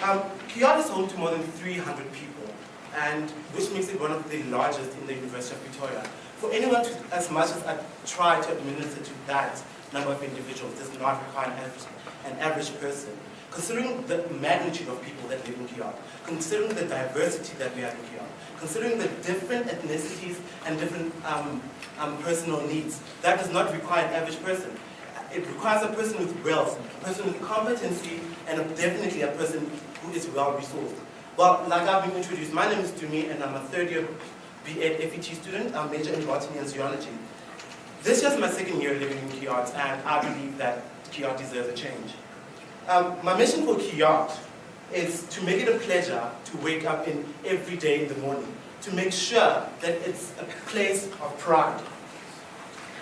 Kiyat is home to more than 300 people, and which makes it one of the largest in the University of Pretoria. For anyone to, as much as I try to administer to that number of individuals, does not require an average person. Considering the magnitude of people that live in Kiyat, considering the diversity that we have in Kiyat, considering the different ethnicities and different personal needs, that does not require an average person. It requires a person with wealth, a person with competency, and definitely a person who is well-resourced. Well, like I've been introduced, my name is Tumi, and I'm a third-year B.Ed FET student. I'm majoring in botany and zoology. This is my second year living in Kiyat, and I believe that Kiyat deserves a change. My mission for Kiyat is to make it a pleasure to wake up every day in the morning, to make sure that it's a place of pride.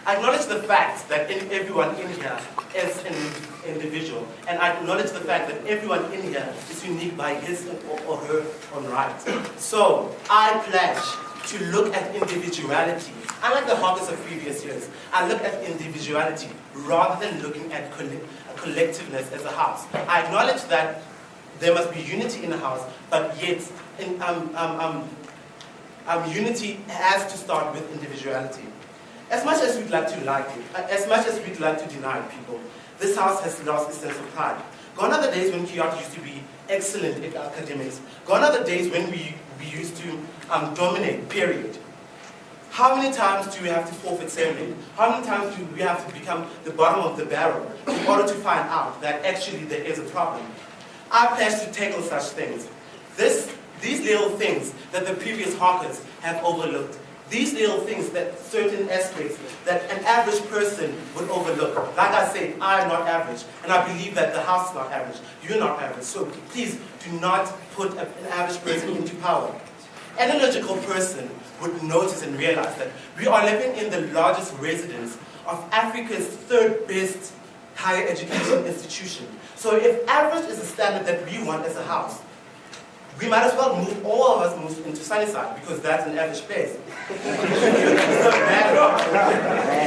I acknowledge the fact that everyone in here is an individual, and I acknowledge the fact that everyone in here is unique by his or her own right. So I pledge to look at individuality. Unlike the hawkers of previous years, I look at individuality rather than looking at collectiveness as a house. I acknowledge that there must be unity in the house, but yet unity has to start with individuality. As much as we'd like to like it, as much as we'd like to deny people, this house has lost its sense of pride. Gone are the days when Kiyat used to be excellent at academics. Gone are the days when we used to dominate, period. How many times do we have to forfeit ceremony? How many times do we have to become the bottom of the barrel in order to find out that actually there is a problem? I pledge to tackle such things. These little things that the previous hawkers have overlooked. These little things, that certain aspects that an average person would overlook. Like I said, I'm not average, and I believe that the house is not average. You're not average, so please do not put an average person into power. An illogical person would notice and realize that we are living in the largest residence of Africa's third best higher education institution. So if average is the standard that we want as a house, we might as well move, all of us move into Sunnyside, because that's an average place. You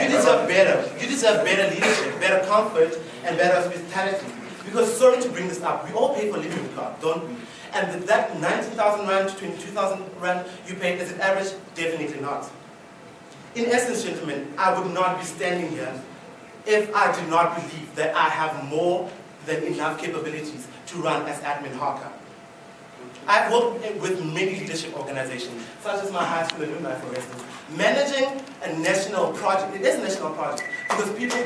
deserve better. You deserve better leadership, better comfort, and better hospitality. Because, sorry to bring this up, we all pay for living cost, don't we? And that 19,000 rand to 22,000 rand you pay, is it average? Definitely not. In essence, gentlemen, I would not be standing here if I do not believe that I have more than enough capabilities to run as admin hawker. I've worked with many leadership organizations, such as my high school alumni, for instance, managing a national project. It is a national project, because people...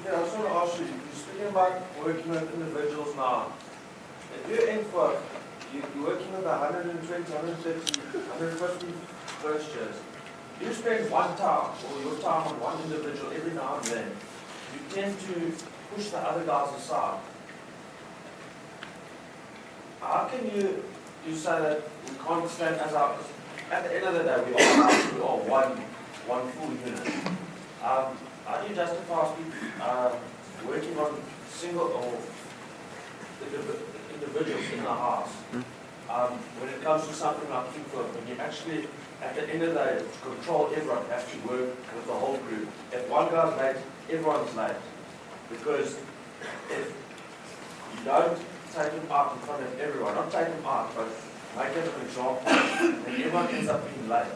I just want to ask you, you're speaking about working with individuals now. If you're Ienkvoog, you're working with 120, 130, 150 first years. You spend one time, or your time on one individual every now and then. You tend to push the other guys aside. How can you say that we can't stand as our... At the end of the day, we are one full unit. How do you justify working on single or individuals in the house when it comes to something like Ienkvoog, when you actually, at the end of the day, to control everyone, have to work with the whole group? If one guy's late, everyone's late. Because if you don't take him out in front of everyone, not take him out, but make him an example, and everyone ends up being late.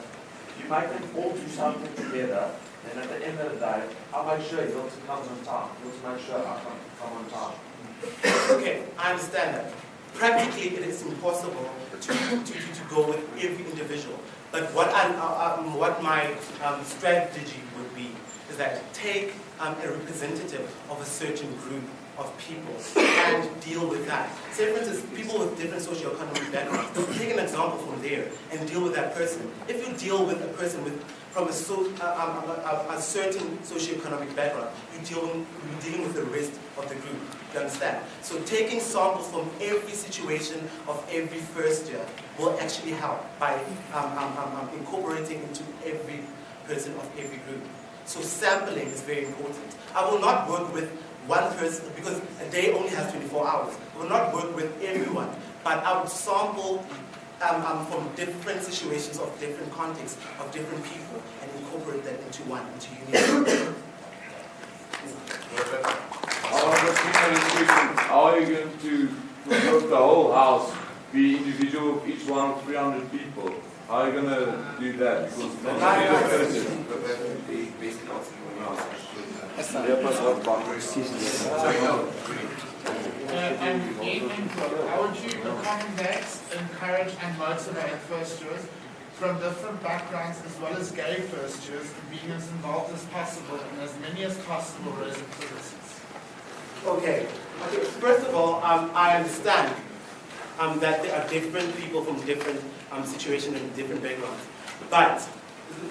You make them all do something together, and at the end of the day, I'll make sure Hilton comes on time. Hilton make sure I come on time. Okay, I understand that. Practically, it is impossible to go with every individual. But what my strategy would be is that take a representative of a certain group of people and deal with that. Say, for instance, people with different socioeconomic backgrounds, take an example from there and deal with that person. If you deal with a person from a certain socioeconomic background, you're dealing with the rest of the group. You understand? So taking samples from every situation of every first year will actually help by incorporating into every person of every group. So sampling is very important. I will not work with one person, because a day only has 24 hours. I will not work with everyone, but I would sample from different situations of different contexts of different people and incorporate that into one, into unity. How are you going to promote the whole house, be individual of each one of 300 people? How are you going to do that? Because And Ienkvoog, how would you accommodate, encourage and motivate first years from different backgrounds as well as gay first years in being as involved as possible in as many as possible res activities? Okay. First of all, I understand that there are different people from different situations and different backgrounds. But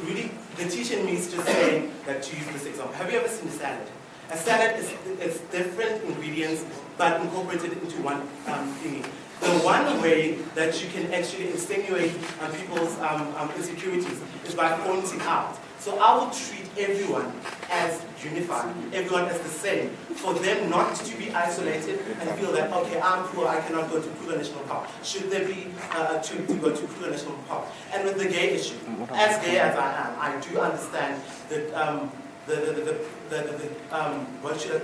really, the teacher in me is just saying that to use this example. Have you ever seen a salad? A salad is different ingredients, but incorporated into one thingy. The one way that you can actually extenuate people's insecurities is by pointing out. So I would treat everyone as unified, everyone as the same, for them not to be isolated and feel that, okay, I'm poor, I cannot go to Kruger National Park. Should there be a trip to go to Kruger National Park? And with the gay issue, as gay as I am, I do understand that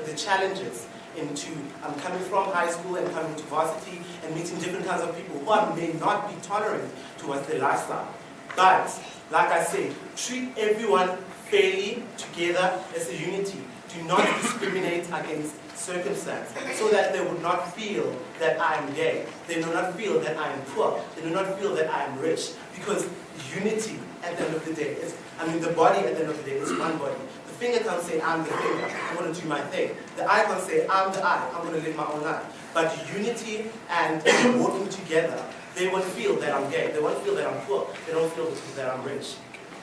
the challenges into coming from high school and coming to varsity and meeting different kinds of people who may not be tolerant towards their lifestyle. But, like I say, treat everyone fairly together as a unity. Do not discriminate against circumstance so that they would not feel that I am gay. They do not feel that I am poor. They do not feel that I am rich. Because unity at the end of the day is, the body at the end of the day is one body. The finger can't say, I'm the finger, I'm going to do my thing. The eye can't say, I'm the eye, I'm going to live my own life. But unity and working together, they won't feel that I'm gay, they won't feel that I'm poor, they don't feel that I'm rich.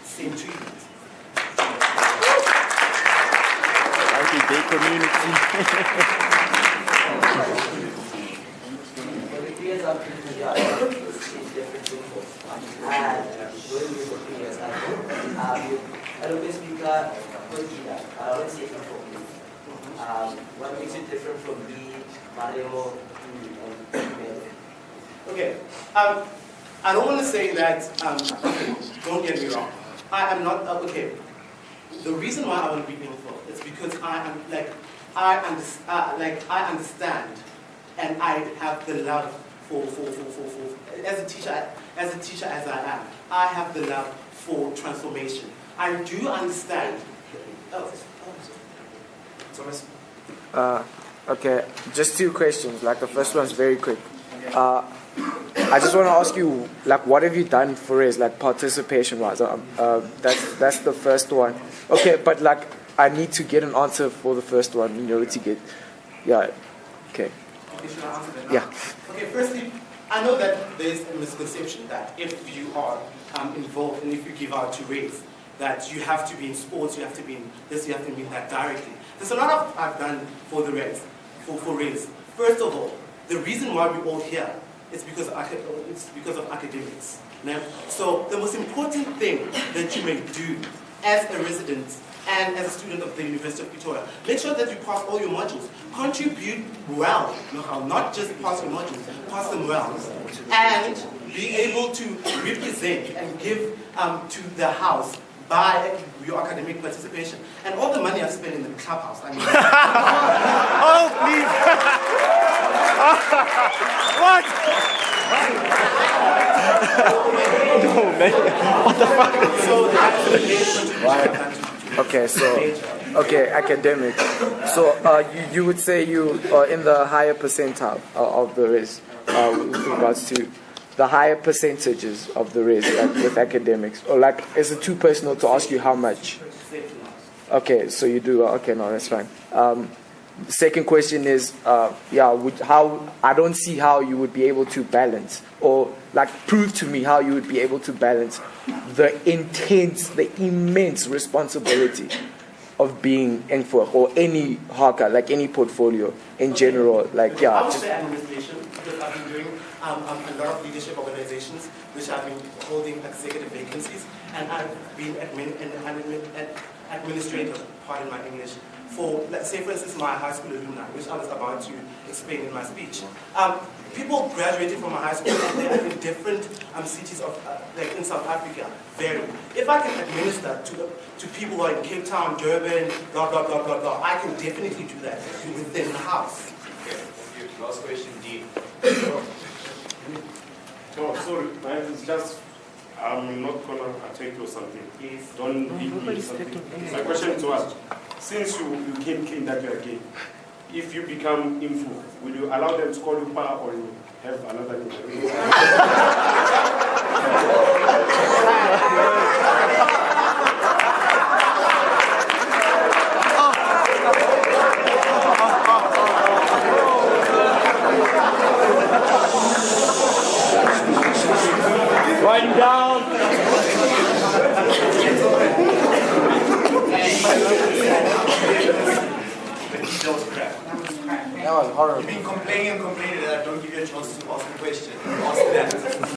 Same treatment. Thank you, gay community. The peers are pretty young, it's different people. And when we were peers, I always speak I always say what makes it different from me, Mario, and Okay, I don't want to say that, don't get me wrong, I am not, okay, the reason why I want to be Ienkvoog is because I understand and I have the love for as a teacher as I am, I have the love for transformation. I do understand. Thomas? Okay, just two questions. Like the first one's very quick. I just want to ask you, like, what have you done for us, like participation-wise? That's the first one. Okay, but like, I need to get an answer for the first one, to get, yeah. Okay. Should I answer that now? Yeah. Okay, firstly, I know that there's a misconception that if you are involved and if you give out to race, that you have to be in sports, you have to be in this, you have to be in that directly. There's a lot of I've done for the race, for race. First of all, the reason why we're all here is because of academics. Now, so the most important thing that you may do as a resident and as a student of the University of Pretoria, make sure that you pass all your modules. Contribute well, not just pass your modules, pass them well. And be able to represent and give to the house by your academic participation. And all the money I spent in the clubhouse, oh, please! What? No, man. What the fuck? So that's the contribution. Okay, academic. So you would say you are in the higher percentile of the race with regards to the higher percentages of the race, like with academics, or like is it too personal to ask you how much? Okay, so you do. Okay, no, that's fine. The second question is, how I don't see how you would be able to balance, or like prove to me how you would be able to balance the immense responsibility of being Ienkvoog or any haka, like any portfolio in general. Like, yeah. I would say administration, because I've been doing a lot of leadership organizations which have been holding executive vacancies, and I've been an administrator, pardon my English, for, let's say, for instance, my high school alumni, which I was about to explain in my speech. People graduated from my high school and they're in different cities of like in South Africa, vary. If I can administer to people who are in Cape Town, Durban, blah, blah, blah, blah, blah, I can definitely do that within the house. Last question, D. Oh, sorry, it's just, I'm not going to attack you or something. Yes. Don't beat me or something. My question to us, since you came clean that you are gay, if you become Ienkvoog, will you allow them to call you Pa or you have another name? Writing down. That was horrible. You've been complaining and complaining that I don't give you a chance to ask a question. Ask that.